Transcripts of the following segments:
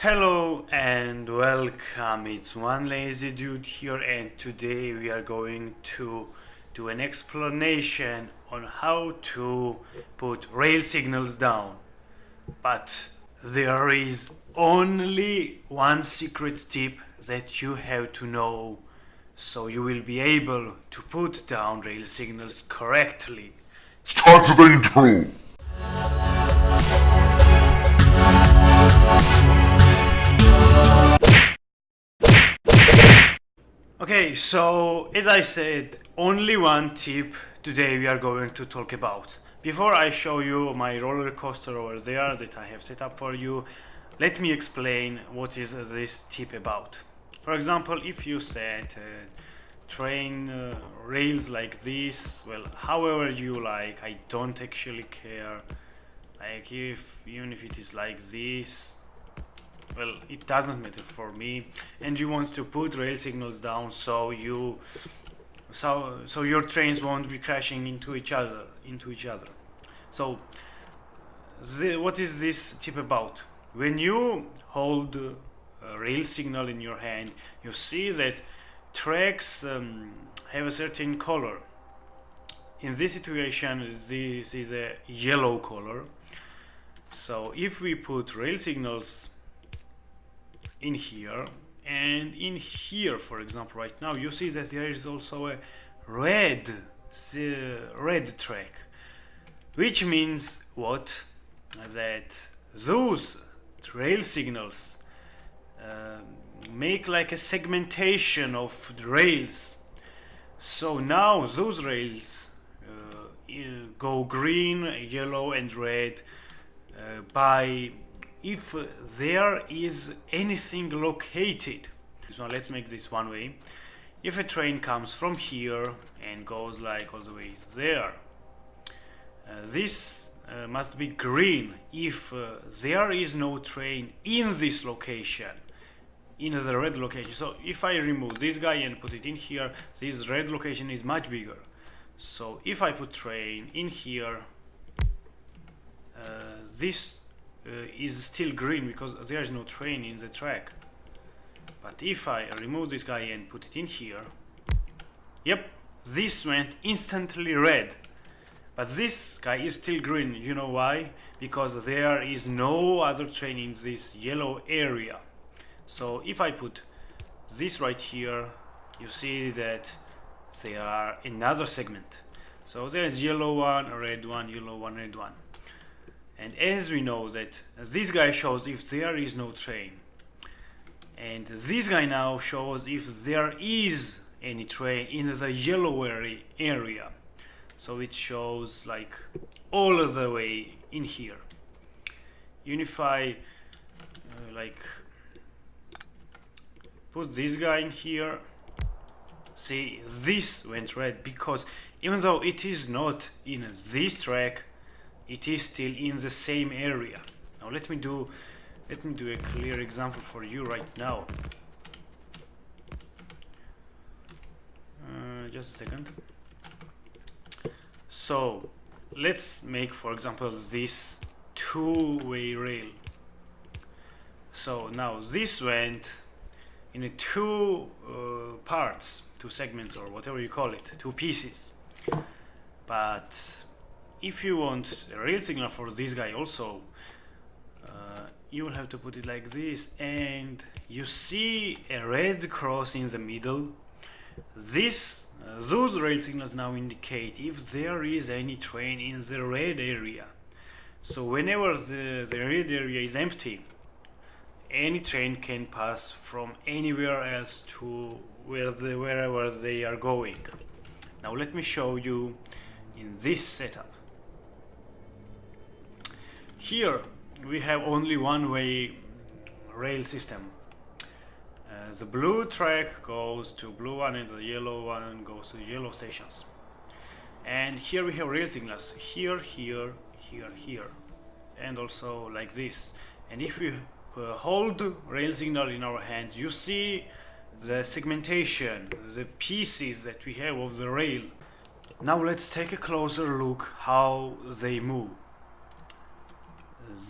Hello and welcome, it's one lazy dude here, and today we are going to do an explanation on how to put rail signals down. But there is only one secret tip that you have to know, so you will be able to put down rail signals correctly. Start the intro! Okay, so as I said, only one tip today we are going to talk about. Before I show you my roller coaster over there that I have set up for you, let me explain what is this tip about. For example, if you set train rails like this, well, however you like, I don't actually care. Like even if it is like this, well, it doesn't matter for me. And you want to put rail signals down so your trains won't be crashing into each other. So what is this tip about? When you hold a rail signal in your hand, you see that tracks have a certain color. In this situation, this is a yellow color. So if we put rail signals in here and in here, for example, right now you see that there is also a red track, which means what? That those rail signals make like a segmentation of the rails. So now those rails go green, yellow and red by if there is anything located. So let's make this one way. If a train comes from here and goes like all the way there, this must be green if there is no train in this location, in the red location. So if I remove this guy and put it in here, this red location is much bigger. So if I put train in here, this is still green because there is no train in the track. But if I remove this guy and put it in here, yep, this went instantly red. But this guy is still green. You know why? Because there is no other train in this yellow area. So if I put this right here, you see that there are another segment. So there is yellow one, red one, yellow one, red one. And as we know that this guy shows if there is no train, and this guy now shows if there is any train in the yellow area. So it shows like all the way in here. Unify, like put this guy in here. See, this went red because even though it is not in this track, it is still in the same area. Now let me do a clear example for you right now. Just a second. So let's make, for example, this two-way rail. So now this went in two parts, two segments, or whatever you call it, two pieces. But if you want a rail signal for this guy also, you will have to put it like this, and you see a red cross in the middle. Those rail signals now indicate if there is any train in the red area. So whenever the red area is empty, any train can pass from anywhere else to wherever they are going. Now let me show you in this setup. Here we have only one-way rail system. The blue track goes to blue one and the yellow one goes to yellow stations. And here we have rail signals here, here, here, here, and also like this. And if we hold rail signal in our hands, you see the segmentation, the pieces that we have of the rail. Now let's take a closer look how they move.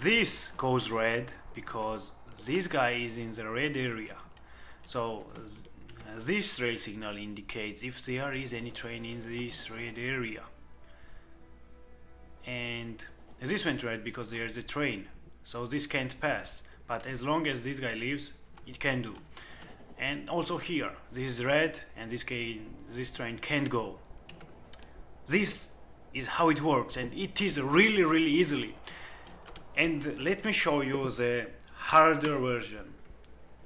This goes red because this guy is in the red area. So this rail signal indicates if there is any train in this red area. And this went red because there is a train, so this can't pass. But as long as this guy leaves, it can do. And also here, this is red, and this train can't go. This is how it works, and it is really easily. And let me show you the harder version.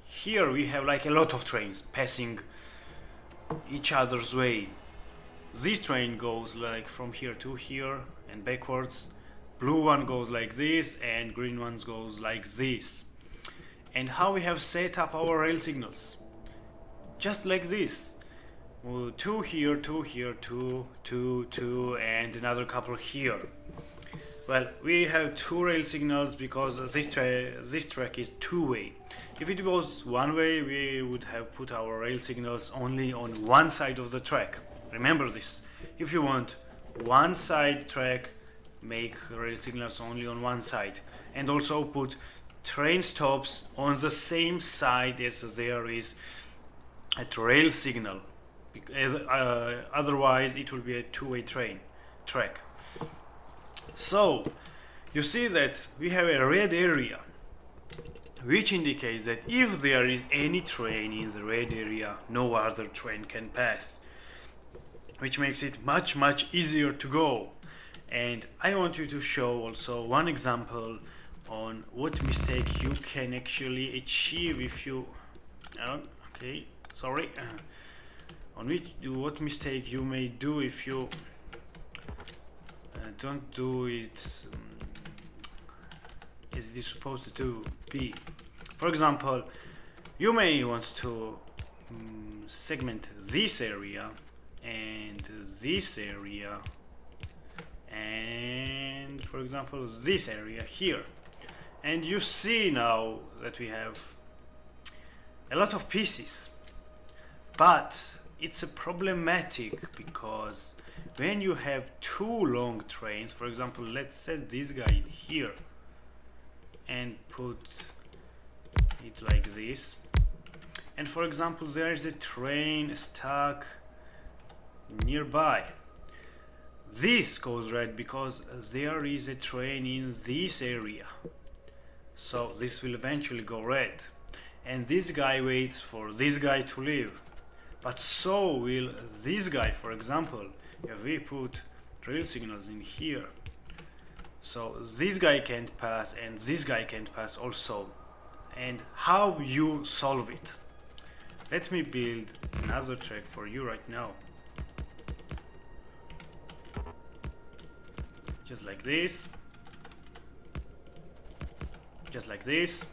Here we have like a lot of trains passing each other's way. This train goes like from here to here and backwards. Blue one goes like this, and green ones goes like this. And how we have set up our rail signals? Just like this. 2 here, 2 here, 2, 2, 2, and another couple here. Well, we have 2 rail signals because this track is 2-way. If it was 1-way, we would have put our rail signals only on one side of the track. Remember this. If you want one side track, make rail signals only on one side. And also put train stops on the same side as there is a rail signal. Otherwise, it will be a 2-way track. So, you see that we have a red area, which indicates that if there is any train in the red area, no other train can pass, which makes it much easier to go. And I want you to show also one example on what mistake you can actually achieve if you what mistake you may do if you don't do it as it is supposed to be. For example, you may want to segment this area and this area and, for example, this area here. And you see now that we have a lot of pieces, but it's a problematic because when you have 2 long trains, for example, let's set this guy in here and put it like this, and for example there is a train stuck nearby. This goes red because there is a train in this area, so this will eventually go red, and this guy waits for this guy to leave. But so will this guy, for example, if we put rail signals in here. So this guy can't pass and this guy can't pass also. And how you solve it? Let me build another track for you right now. Just like this. Just like this.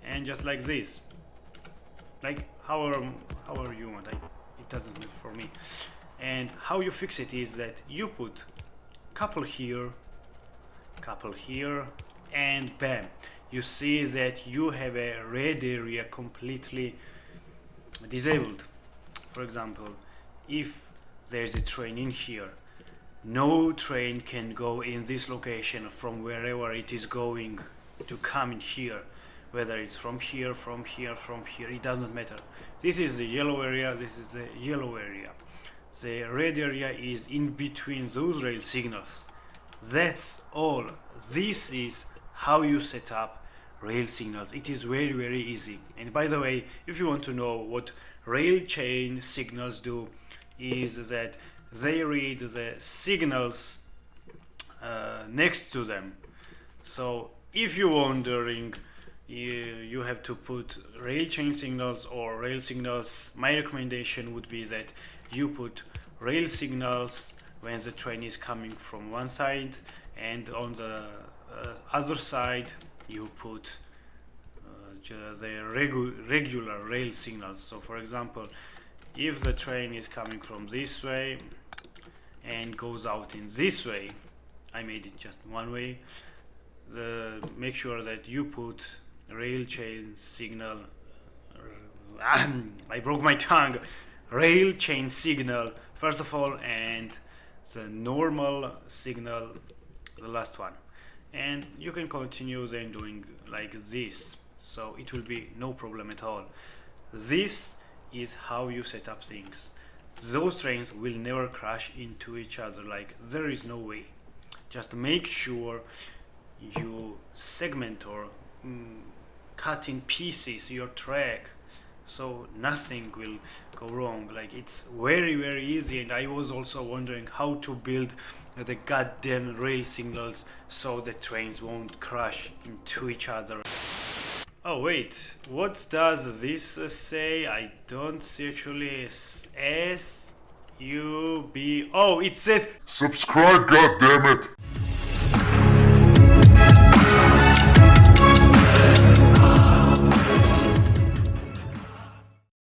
And just like this. Like however you want. It doesn't matter for me. And how you fix it is that you put couple here, and bam, you see that you have a red area completely disabled. For example, if there's a train in here, no train can go in this location from wherever it is going to come in here. Whether it's from here, it doesn't matter. This is the yellow area, this is the yellow area. The red area is in between those rail signals. That's all. This is how you set up rail signals. It is very easy. And by the way, if you want to know what rail chain signals do, is that they read the signals next to them. So if you're wondering, you have to put rail chain signals or rail signals, my recommendation would be that you put rail signals when the train is coming from one side, and on the other side you put the regular rail signals. So for example, if the train is coming from this way and goes out in this way, I made it just one way, make sure that you put rail chain signal I broke my tongue, rail chain signal first of all, and the normal signal the last one. And you can continue then doing like this. so it will be no problem at all. This is how you set up things. Those trains will never crash into each other, like there is no way. Just make sure you segment or cut in pieces your track so nothing will go wrong. Like it's very easy, and I was also wondering how to build the goddamn rail signals so the trains won't crash into each other. Oh wait, what does this say? I don't see actually. S-U-B... Oh, it says Subscribe, goddammit!